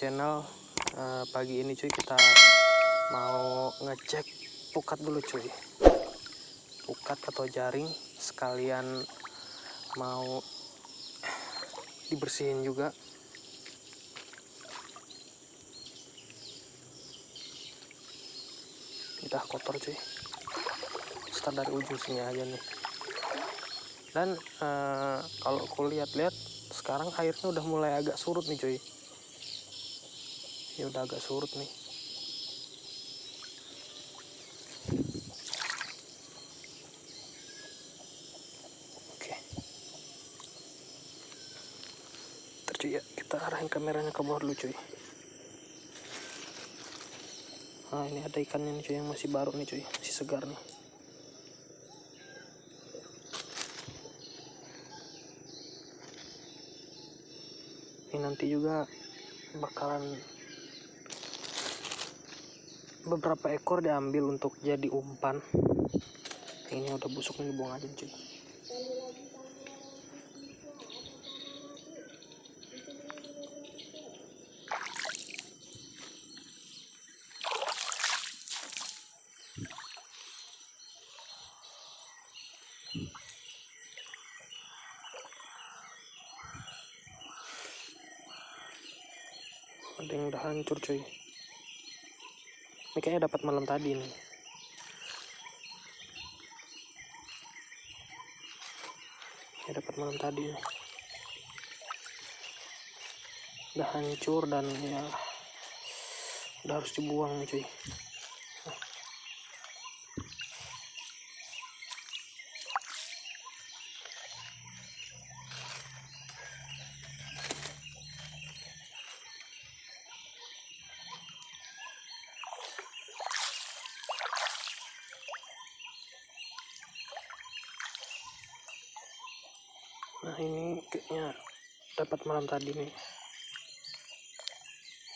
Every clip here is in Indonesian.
channel. Pagi ini cuy kita mau ngecek pukat dulu cuy, pukat atau jaring, sekalian mau dibersihin juga. Udah kotor cuy, start dari ujung sini aja nih. Dan kalau aku lihat-lihat sekarang airnya udah mulai agak surut nih cuy. Ya udah agak surut nih. Oke. Ntar cuy ya, kita arahin kameranya ke bawah dulu cuy. Nah ini ada ikannya nih cuy, yang masih baru nih cuy, masih segar nih. Ini nanti juga bakalan beberapa ekor diambil untuk jadi umpan. Ini udah busuk nih, dibuang aja cuy. Ada yang udah hancur cuy. Ini kayaknya dapat malam tadi nih. Ya dapat malam tadi nih. Udah hancur dan ya udah harus dibuang nih cuy. Nah ini kayaknya dapat malam tadi nih.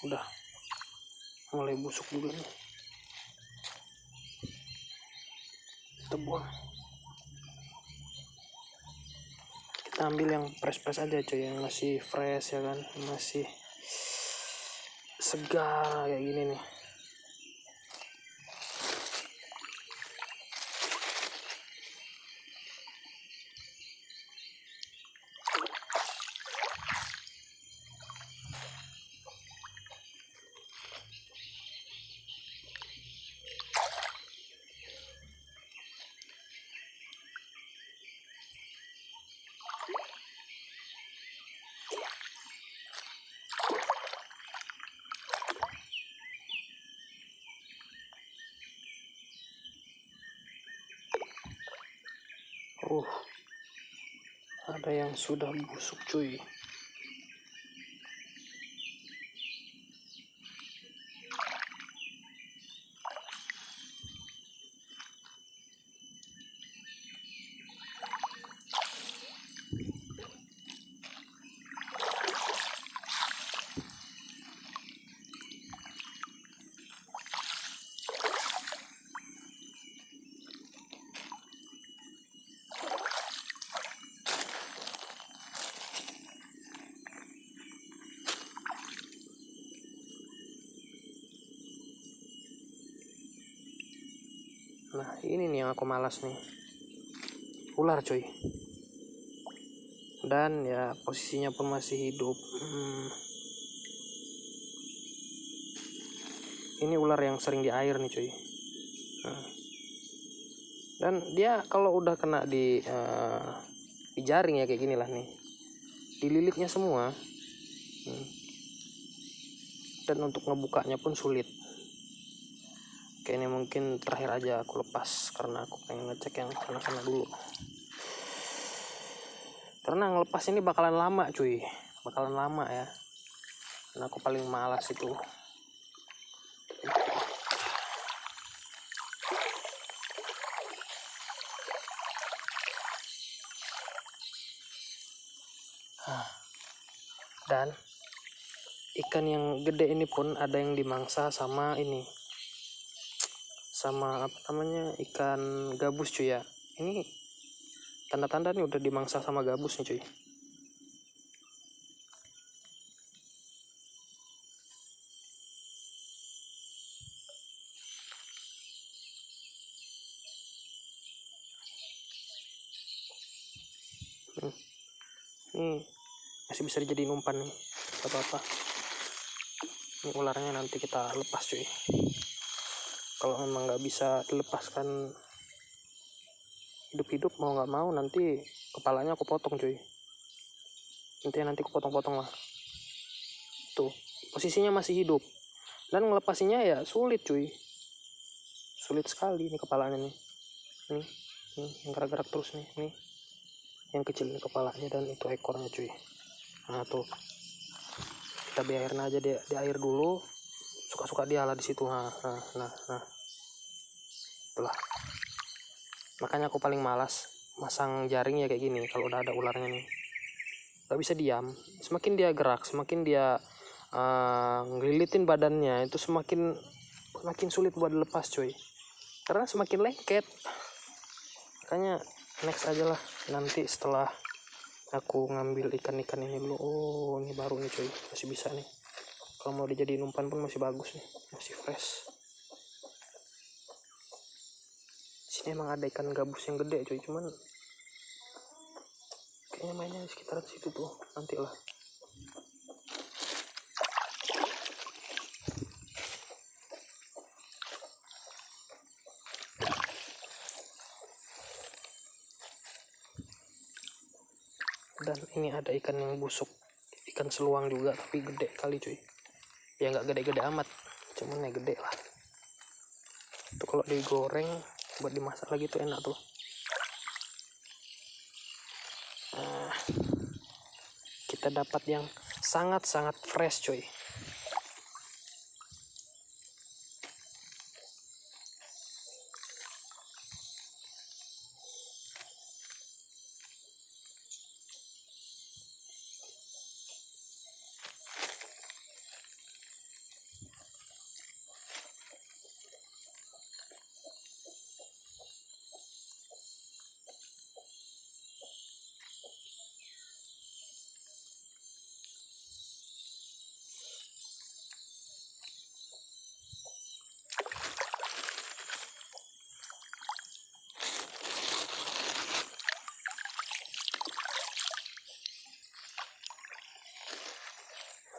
Udah mulai busuk juga nih. Kita buang. Kita ambil yang fresh aja cuy, yang masih fresh ya kan, masih segar kayak gini nih. Ada yang sudah busuk cuy. Nah ini nih yang aku malas nih, ular cuy. Dan ya posisinya pun masih hidup. Ini ular yang sering di air nih cuy. Dan dia kalau udah kena di jaring ya kayak gini lah nih, dililitnya semua. Dan untuk ngebukanya pun sulit. Oke, ini mungkin terakhir aja aku lepas karena aku pengen ngecek yang sana-sana dulu. Karena ngelepas ini bakalan lama cuy, bakalan lama ya. Dan aku paling malas itu. Dan ikan yang gede ini pun ada yang dimangsa sama ini, sama apa namanya, ikan gabus cuy ya. Ini tanda-tanda nih udah dimangsa sama gabus nih cuy. Ini masih bisa dijadiin umpan nih, gak apa-apa. Ini ularnya nanti kita lepas cuy. Kalau memang nggak bisa dilepaskan hidup-hidup, mau nggak mau nanti kepalanya aku potong cuy. Intinya nanti aku potong-potong lah. Tuh, posisinya masih hidup. Dan ngelepasinya ya sulit cuy. Sulit sekali nih kepalanya nih. Nih yang gerak-gerak terus nih. Yang kecil ini kepalanya dan itu ekornya cuy. Nah tuh, kita biarin aja di air dulu. Suka-suka dia lah di situ. Nah. Itulah. Makanya aku paling malas masang jaring ya kayak gini kalau udah ada ularnya nih. Gak bisa diam. Semakin dia gerak, semakin dia ngelilitin badannya, itu semakin sulit buat dilepas cuy. Karena semakin lengket. Makanya next aja lah. Nanti setelah aku ngambil ikan-ikan ini dulu. Oh ini baru nih cuy, masih bisa nih. Kalau mau dijadiin umpan pun masih bagus nih, masih fresh. Sini emang ada ikan gabus yang gede cuy, cuman kayaknya mainnya di sekitaran situ tuh. Nanti lah. Dan ini ada ikan yang busuk, ikan seluang juga tapi gede kali cuy. Ya nggak gede-gede amat, cuman ya gede lah. Itu kalau digoreng buat dimasak lagi tuh enak tuh. Nah, kita dapat yang sangat-sangat fresh cuy.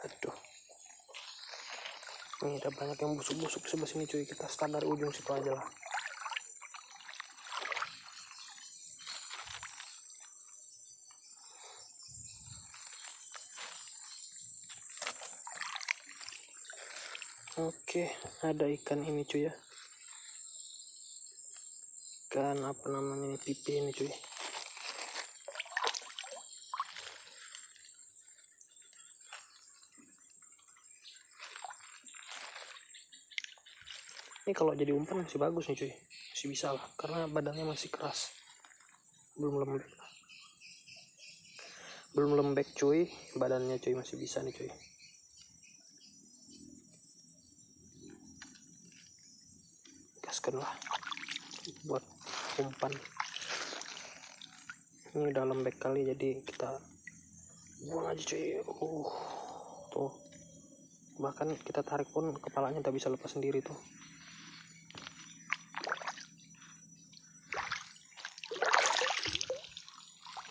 Aduh, ini ada banyak yang busuk-busuk sebelah sini cuy. Kita start dari ujung situ aja lah. Oke, ada ikan ini cuy ya. Ikan apa namanya ini, pipi ini cuy. Ini kalau jadi umpan masih bagus nih cuy, masih bisa lah karena badannya masih keras, belum lembek cuy, badannya cuy masih bisa nih cuy. Gaskan lah buat umpan. Ini udah lembek kali jadi kita buang aja cuy. Tuh, bahkan kita tarik pun kepalanya tak bisa lepas sendiri tuh.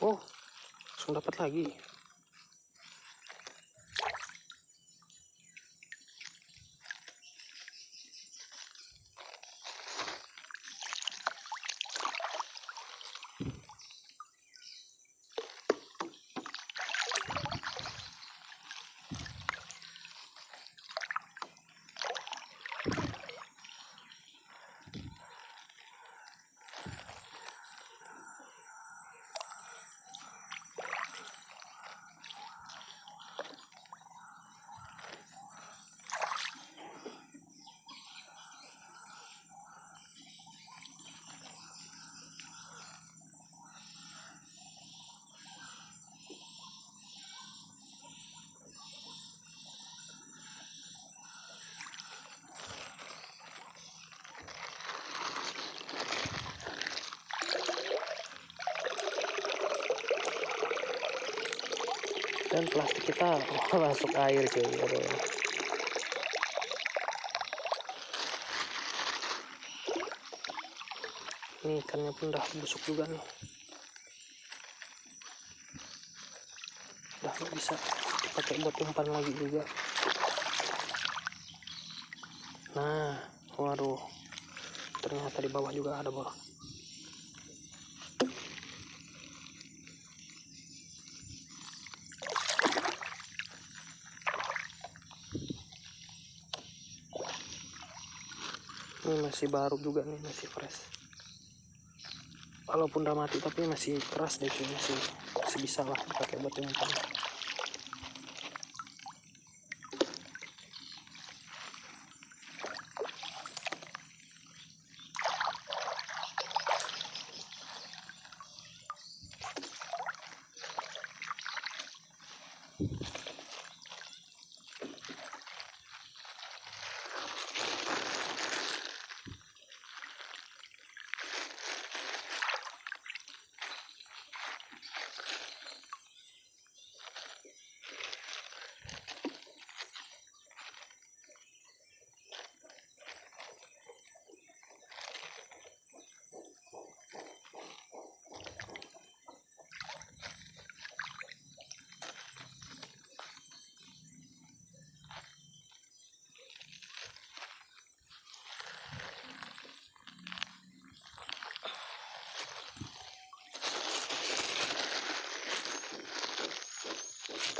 Oh, langsung dapat lagi. Dan plastik kita masuk air cuy. Aduh. Ini ikannya pun udah busuk juga nih. bisa dipakai buat umpan lagi juga. Nah, waduh, ternyata di bawah juga ada bro. Ini masih baru juga nih, masih fresh. Walaupun udah mati tapi masih keras deh cuy, masih bisa lah dipakai buat umpan.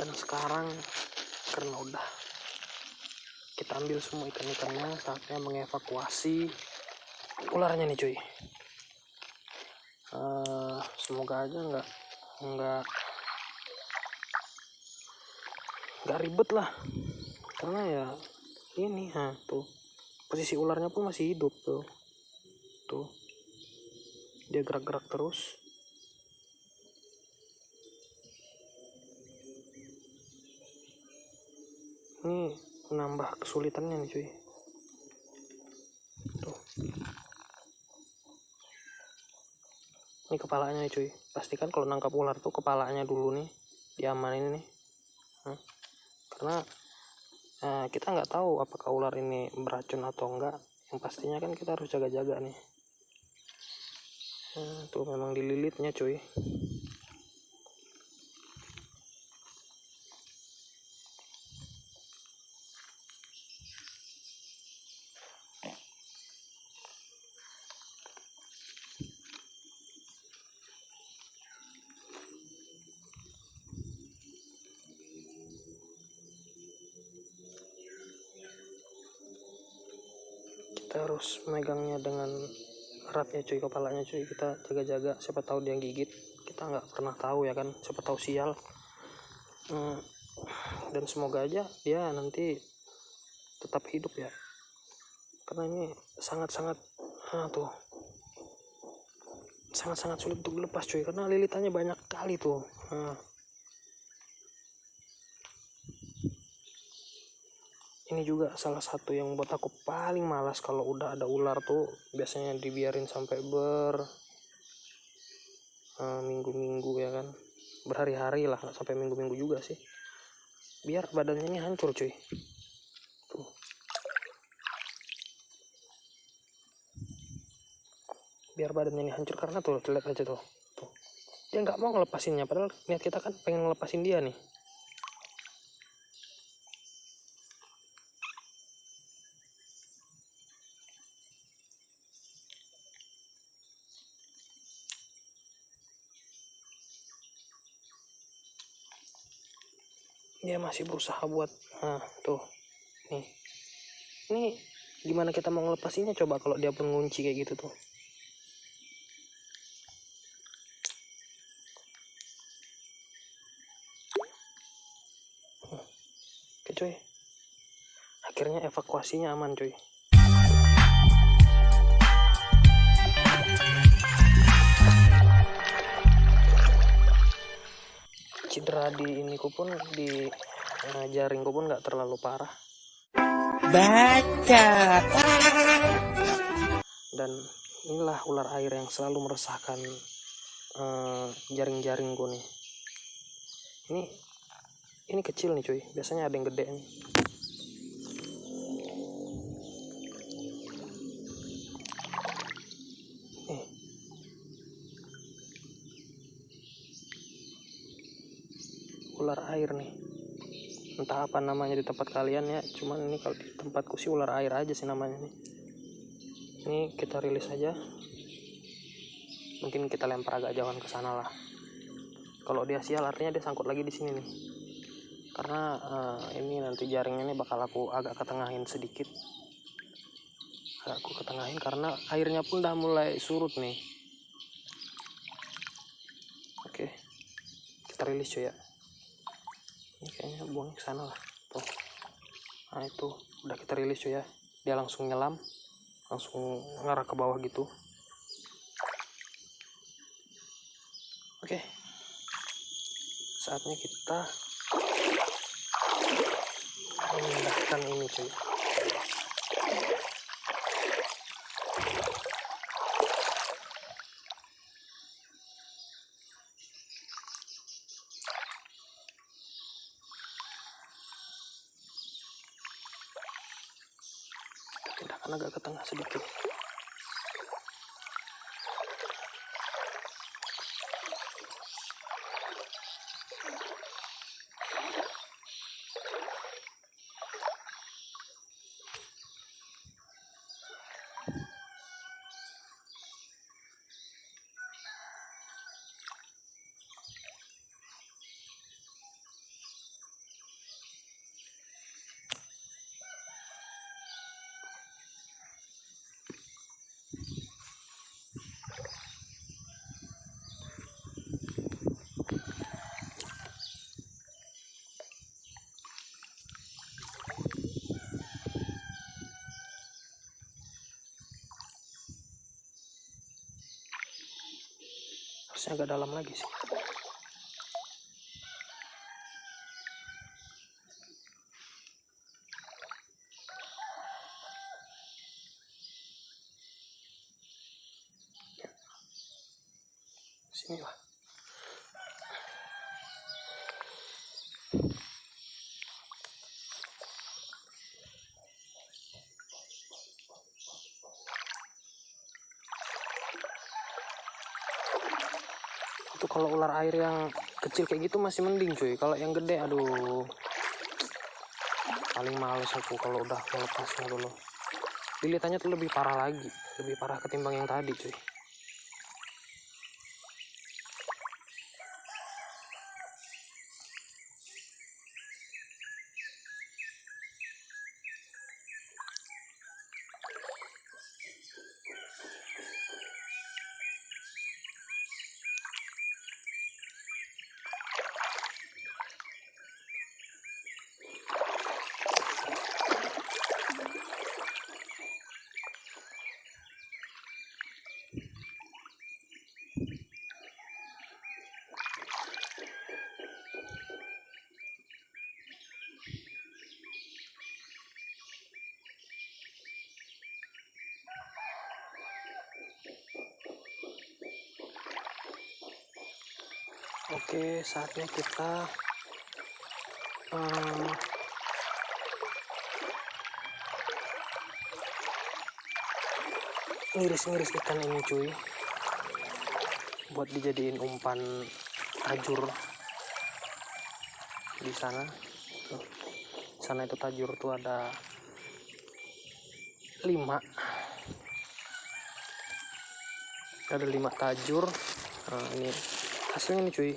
Dan sekarang karena udah kita ambil semua ikan-ikannya, saatnya mengevakuasi ularnya nih cuy. Semoga aja nggak ribet lah, karena ya ini tuh posisi ularnya pun masih hidup tuh dia gerak-gerak terus. Ini menambah kesulitannya nih cuy. Tuh. Ini kepalanya nih cuy. Pastikan kalau nangkap ular tuh kepalanya dulu nih diamanin nih. Karena kita nggak tahu apakah ular ini beracun atau enggak. Yang pastinya kan kita harus jaga-jaga nih. Tuh memang dililitnya cuy. Kita harus megangnya dengan erat ya cuy, kepalanya cuy. Kita jaga-jaga, siapa tahu dia gigit, kita nggak pernah tahu ya kan, siapa tahu sial. Dan semoga aja dia nanti tetap hidup ya, karena ini sangat-sangat sangat-sangat sulit untuk dilepas cuy, karena lilitannya banyak kali tuh. Ini juga salah satu yang buat aku paling malas kalau udah ada ular tuh, biasanya dibiarin sampai minggu-minggu ya kan, berhari-hari lah, nggak sampai minggu-minggu juga sih, biar badannya ini hancur cuy. Tuh. Biar badannya ini hancur, karena tuh lihat aja tuh dia nggak mau ngelepasinnya, padahal niat kita kan pengen ngelepasin dia nih. Dia masih berusaha buat tuh nih. Ini gimana kita mau ngelepasinnya coba kalau dia pun ngunci kayak gitu tuh. Oke cuy, akhirnya evakuasinya aman cuy. Cedera di iniku pun, di jaringku pun nggak terlalu parah. Baca. Dan inilah ular air yang selalu meresahkan jaring-jaringku nih. Ini kecil nih cuy, biasanya ada yang gede nih. ular air nih. Entah apa namanya di tempat kalian ya, cuman ini kalau di tempatku sih ular air aja sih namanya nih. Ini kita rilis aja. Mungkin kita lempar agak jauhan ke sana lah. Kalau dia sial artinya dia sangkut lagi di sini nih. Karena ini nanti jaringnya ini bakal aku agak ketengahin sedikit. Aku ketengahin karena airnya pun udah mulai surut nih. Oke, kita rilis cuy ya. Ini kayaknya buang ke sana lah. Tuh. Nah itu udah kita rilis cuy ya. Dia langsung nyelam, langsung ngarah ke bawah gitu. Oke, saatnya kita memindahkan ini cuy. Kita pindahkan agak ke tengah sedikit. Harusnya agak dalam lagi sih. Sini lah. Itu kalau ular air yang kecil kayak gitu masih mending cuy. Kalau yang gede aduh, paling males aku kalau udah melepasnya dulu. Lilitannya tuh lebih parah lagi, lebih parah ketimbang yang tadi cuy. Oke, saatnya kita ngiris-ngiris ikan ini cuy, buat dijadiin umpan tajur di sana. Tuh. Sana itu tajur tuh ada 5. Ada 5 tajur. Nah, ini hasilnya nih cuy.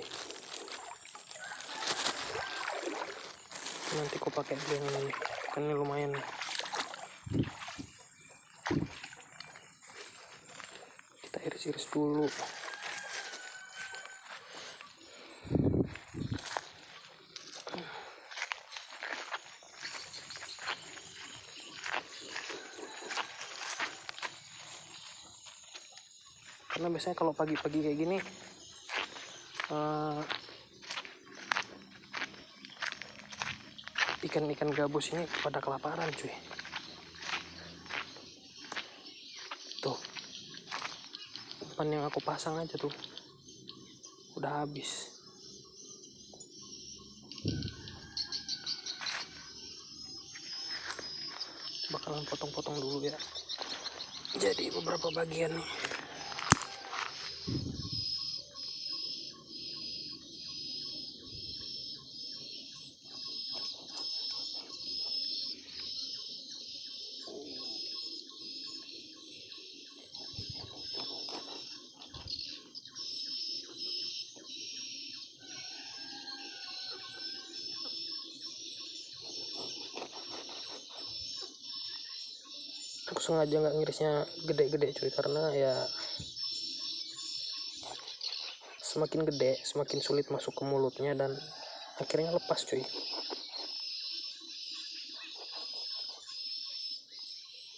Nanti aku pakai yang ini, kan ini lumayan nih. Kita iris-iris dulu. Karena biasanya kalau pagi-pagi kayak gini ikan-ikan gabus ini pada kelaparan cuy. Tuh, umpan yang aku pasang aja tuh udah habis. Bakalan potong-potong dulu ya, jadi beberapa bagian nih. sengaja nggak ngirisnya gede-gede cuy, karena ya semakin gede semakin sulit masuk ke mulutnya dan akhirnya lepas cuy.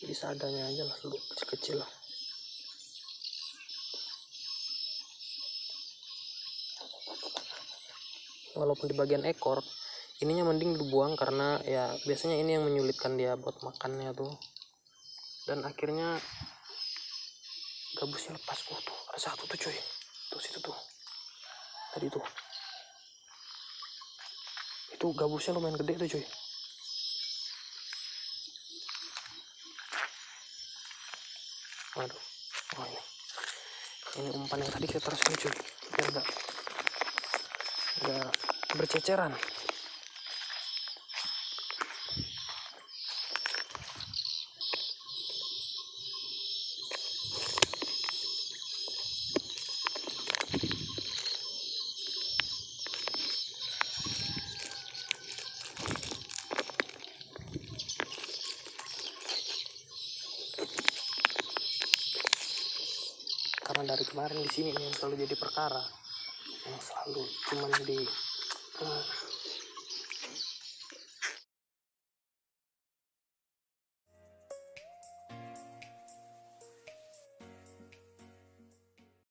Jadi seadanya aja lah dulu, kecil-kecil lah. Walaupun di bagian ekor ininya mending dibuang, karena ya biasanya ini yang menyulitkan dia buat makannya tuh. Dan akhirnya gabusnya lepas. Tuh ada satu tuh cuy, tuh situ tuh tadi tuh, itu gabusnya lumayan gede tuh cuy. Waduh, oh ini umpan yang tadi kita taruh sini cuy, biar enggak berceceran. Karena dari kemarin di sini yang selalu jadi perkara, yang selalu cuman